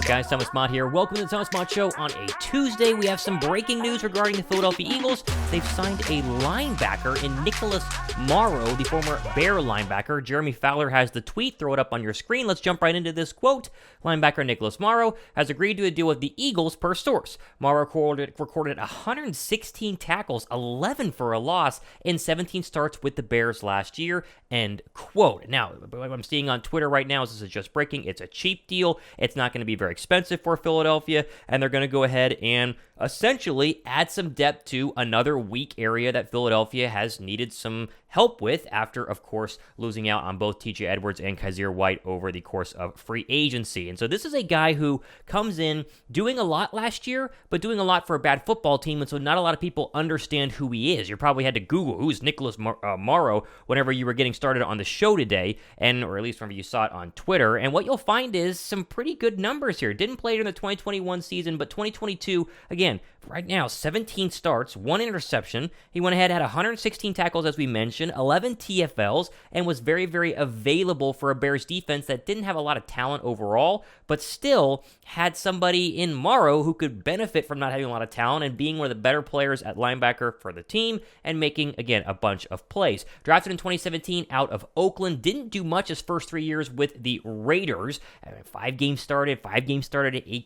guys? Thomas Mott here. Welcome to the Thomas Mott Show. On a Tuesday, we have some breaking news regarding the Philadelphia Eagles. They've signed a linebacker in Nicholas Morrow, the former Bear linebacker. Jeremy Fowler has the tweet. Throw it up on your screen. Let's jump right into this quote. Linebacker Nicholas Morrow has agreed to a deal with the Eagles per source. Morrow recorded 116 tackles, 11 for a loss, in 17 starts with the Bears last year. End quote. Now, what I'm seeing on Twitter right now is this is just breaking. It's a cheap deal. It's not going to be very expensive for Philadelphia, and they're going to go ahead and essentially add some depth to another weak area that Philadelphia has needed some help with after, of course, losing out on both TJ Edwards and Kazir White over the course of free agency. And so this is a guy who comes in doing a lot last year, but doing a lot for a bad football team, and so not a lot of people understand who he is. You probably had to Google who's Nicholas Morrow whenever you were getting started on the show today, or at least whenever you saw it on Twitter, and what you'll find is some pretty good numbers here. Didn't play during the 2021 season, but 2022, again, right now, 17 starts, 1 interception. He went ahead, had 116 tackles, as we mentioned, 11 TFLs, and was very, very available for a Bears defense that didn't have a lot of talent overall, but still had somebody in Morrow who could benefit from not having a lot of talent and being one of the better players at linebacker for the team and making, again, a bunch of plays. Drafted in 2017 out of Oakland, didn't do much his first 3 years with the Raiders. 5 games started, 8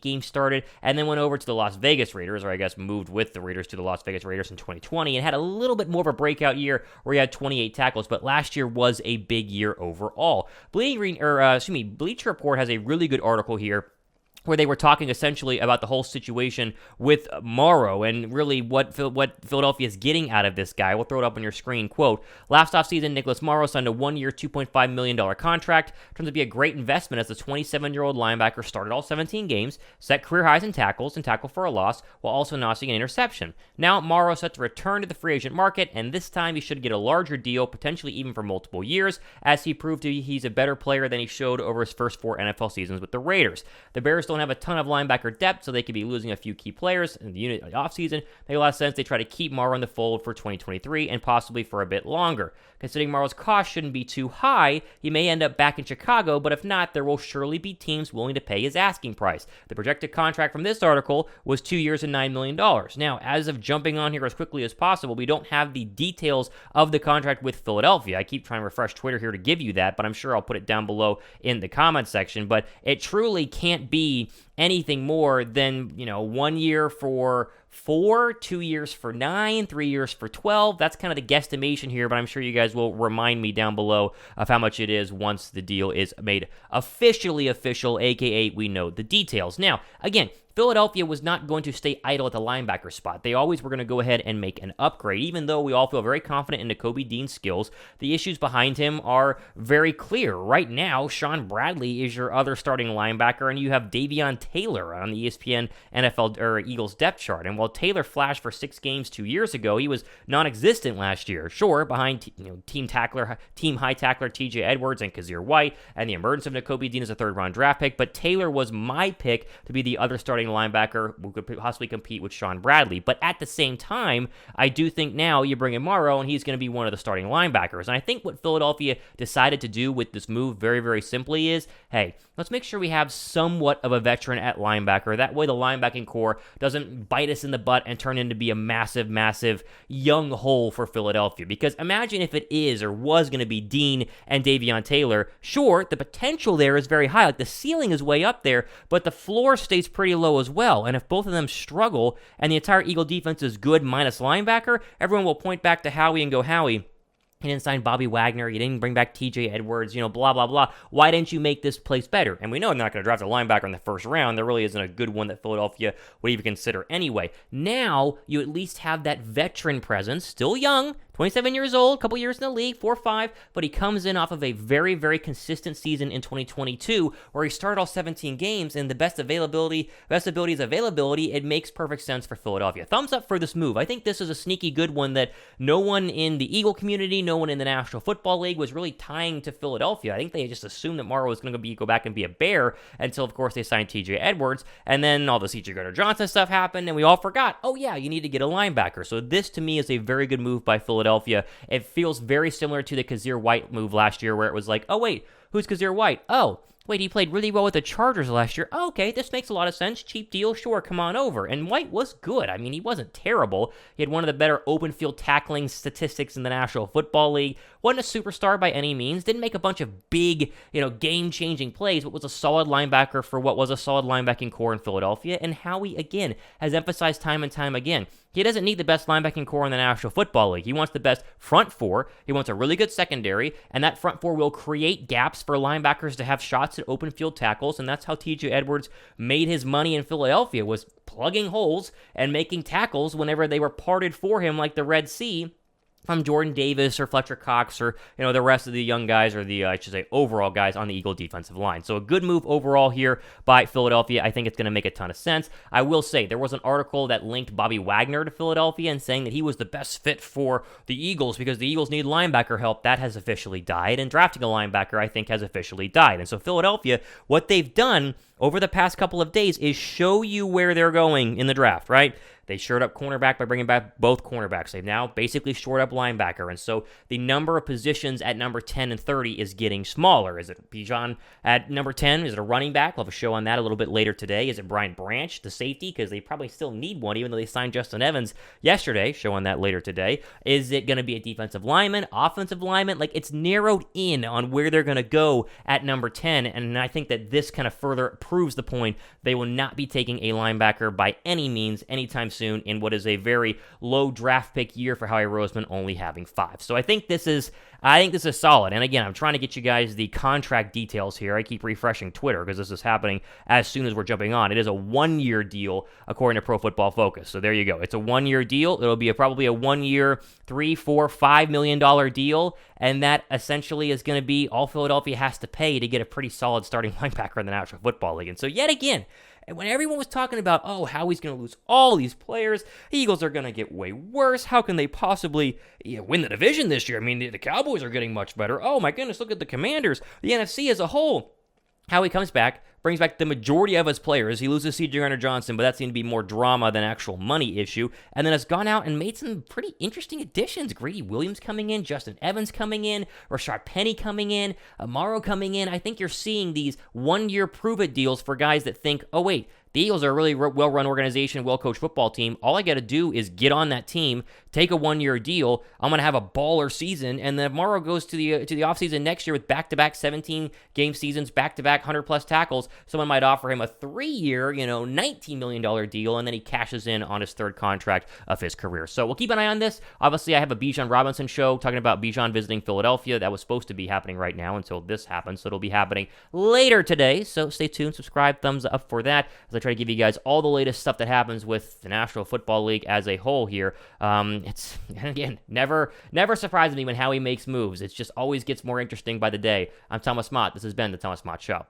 games started, and then went over to the Las Vegas Raiders, or I guess moved with the Raiders to the Las Vegas Raiders in 2020, and had a little bit more of a breakout year where he had 28 tackles, but last year was a big year overall. Bleacher Report has a really good article here where they were talking essentially about the whole situation with Morrow and really what Philadelphia is getting out of this guy. We'll throw it up on your screen. Quote, last offseason, Nicholas Morrow signed a 1-year, $2.5 million contract. Turns out to be a great investment as the 27-year-old linebacker started all 17 games, set career highs in tackles and tackle for a loss, while also notching an interception. Now, Morrow set to return to the free agent market, and this time he should get a larger deal, potentially even for multiple years, as he proved he's a better player than he showed over his first 4 NFL seasons with the Raiders. The Bears don't have a ton of linebacker depth, so they could be losing a few key players in the unit in the offseason. Make a lot of sense. They try to keep Morrow in the fold for 2023 and possibly for a bit longer. Considering Morrow's cost shouldn't be too high, he may end up back in Chicago, but if not, there will surely be teams willing to pay his asking price. The projected contract from this article was 2 years and $9 million. Now, as of jumping on here as quickly as possible, we don't have the details of the contract with Philadelphia. I keep trying to refresh Twitter here to give you that, but I'm sure I'll put it down below in the comments section. But it truly can't be anything more than, 1 year for 4, 2 years for 9, 3 years for 12. That's kind of the guesstimation here, but I'm sure you guys will remind me down below of how much it is once the deal is made officially official, aka we know the details. Now, again, Philadelphia was not going to stay idle at the linebacker spot. They always were going to go ahead and make an upgrade, even though we all feel very confident in Nakobe Dean's skills. The issues behind him are very clear. Right now, Sean Bradley is your other starting linebacker, and you have Davion Taylor on the ESPN NFL or Eagles depth chart. And while Taylor flashed for 6 games 2 years ago, he was non-existent last year. Sure, behind team high tackler TJ Edwards and Kazir White, and the emergence of Nakobe Dean as a third-round draft pick, but Taylor was my pick to be the other starting linebacker who could possibly compete with Sean Bradley. But at the same time, I do think now you bring in Morrow and he's going to be one of the starting linebackers. And I think what Philadelphia decided to do with this move very, very simply is, hey, let's make sure we have somewhat of a veteran at linebacker. That way the linebacking core doesn't bite us in the butt and turn into be a massive, massive young hole for Philadelphia. Because imagine if it is or was going to be Dean and Davion Taylor. Sure, the potential there is very high. Like the ceiling is way up there, but the floor stays pretty low as well. And if both of them struggle and the entire Eagle defense is good minus linebacker, everyone will point back to Howie and go, Howie, you didn't sign Bobby Wagner. You didn't bring back TJ Edwards, blah, blah, blah. Why didn't you make this place better? And we know they're not going to draft a linebacker in the first round. There really isn't a good one that Philadelphia would even consider anyway. Now, you at least have that veteran presence, still young, 27 years old, a couple years in the league, 4 or 5, but he comes in off of a very, very consistent season in 2022 where he started all 17 games, and the best ability is availability. It makes perfect sense for Philadelphia. Thumbs up for this move. I think this is a sneaky good one that no one in the Eagle community, no one in the National Football League was really tying to Philadelphia. I think they just assumed that Morrow was going to go back and be a Bear until, of course, they signed TJ Edwards, and then all the C.J. Gardner-Johnson stuff happened, and we all forgot, oh yeah, you need to get a linebacker. So this, to me, is a very good move by Philadelphia. It feels very similar to the Kazir White move last year where it was like, oh wait, who's Kazir White? Oh, Wait, he played really well with the Chargers last year. Oh, okay, this makes a lot of sense. Cheap deal, sure, come on over. And White was good. I mean, he wasn't terrible. He had one of the better open field tackling statistics in the National Football League. Wasn't a superstar by any means. Didn't make a bunch of big, game-changing plays, but was a solid linebacker for what was a solid linebacking core in Philadelphia. And Howie, again, has emphasized time and time again, he doesn't need the best linebacking core in the National Football League. He wants the best front four. He wants a really good secondary, and that front four will create gaps for linebackers to have shots at open field tackles, and that's how T.J. Edwards made his money in Philadelphia, was plugging holes and making tackles whenever they were parted for him like the Red Sea from Jordan Davis or Fletcher Cox or, the rest of the young guys or the, overall guys on the Eagle defensive line. So a good move overall here by Philadelphia. I think it's going to make a ton of sense. I will say there was an article that linked Bobby Wagner to Philadelphia and saying that he was the best fit for the Eagles because the Eagles need linebacker help. That has officially died, and drafting a linebacker, I think, has officially died. And so Philadelphia, what they've done over the past couple of days is show you where they're going in the draft, right? They shored up cornerback by bringing back both cornerbacks. They've now basically shored up linebacker. And so the number of positions at number 10 and 30 is getting smaller. Is it Bijan at number 10? Is it a running back? We'll have a show on that a little bit later today. Is it Brian Branch, the safety? Because they probably still need one, even though they signed Justin Evans yesterday. Show on that later today. Is it going to be a defensive lineman, offensive lineman? Like, it's narrowed in on where they're going to go at number 10. And I think that this kind of further proves the point. They will not be taking a linebacker by any means anytime soon in what is a very low draft pick year for Howie Roseman, only having 5. So I think this is solid. And again, I'm trying to get you guys the contract details here. I keep refreshing Twitter because this is happening as soon as we're jumping on. It is a 1-year deal according to Pro Football Focus. So there you go. It's a 1-year deal. It'll be probably a 1-year, $3, $4, $5 million deal. And that essentially is going to be all Philadelphia has to pay to get a pretty solid starting linebacker in the National Football League. And so yet again, and when everyone was talking about, how he's going to lose all these players, the Eagles are going to get way worse. How can they possibly win the division this year? I mean, the Cowboys are getting much better. Oh my goodness, look at the Commanders, the NFC as a whole. Howie comes back, brings back the majority of his players. He loses C.J. Gardner-Johnson, but that seemed to be more drama than actual money issue. And then has gone out and made some pretty interesting additions. Grady Williams coming in, Justin Evans coming in, Rashad Penny coming in, Morrow coming in. I think you're seeing these 1-year prove-it deals for guys that think, oh wait, the Eagles are a really well-run organization, well-coached football team. All I got to do is get on that team, take a 1-year deal. I'm going to have a baller season. And then if Morrow goes to the offseason next year with back-to-back 17-game seasons, back-to-back 100-plus tackles, someone might offer him a 3-year, $19 million deal, and then he cashes in on his third contract of his career. So we'll keep an eye on this. Obviously, I have a Bijan Robinson show talking about Bijan visiting Philadelphia. That was supposed to be happening right now until this happens, so it'll be happening later today. So stay tuned, subscribe, thumbs up for that, as I try to give you guys all the latest stuff that happens with the National Football League as a whole here. It's, again, never surprises me when Howie makes moves. It just always gets more interesting by the day. I'm Thomas Mott. This has been the Thomas Mott Show.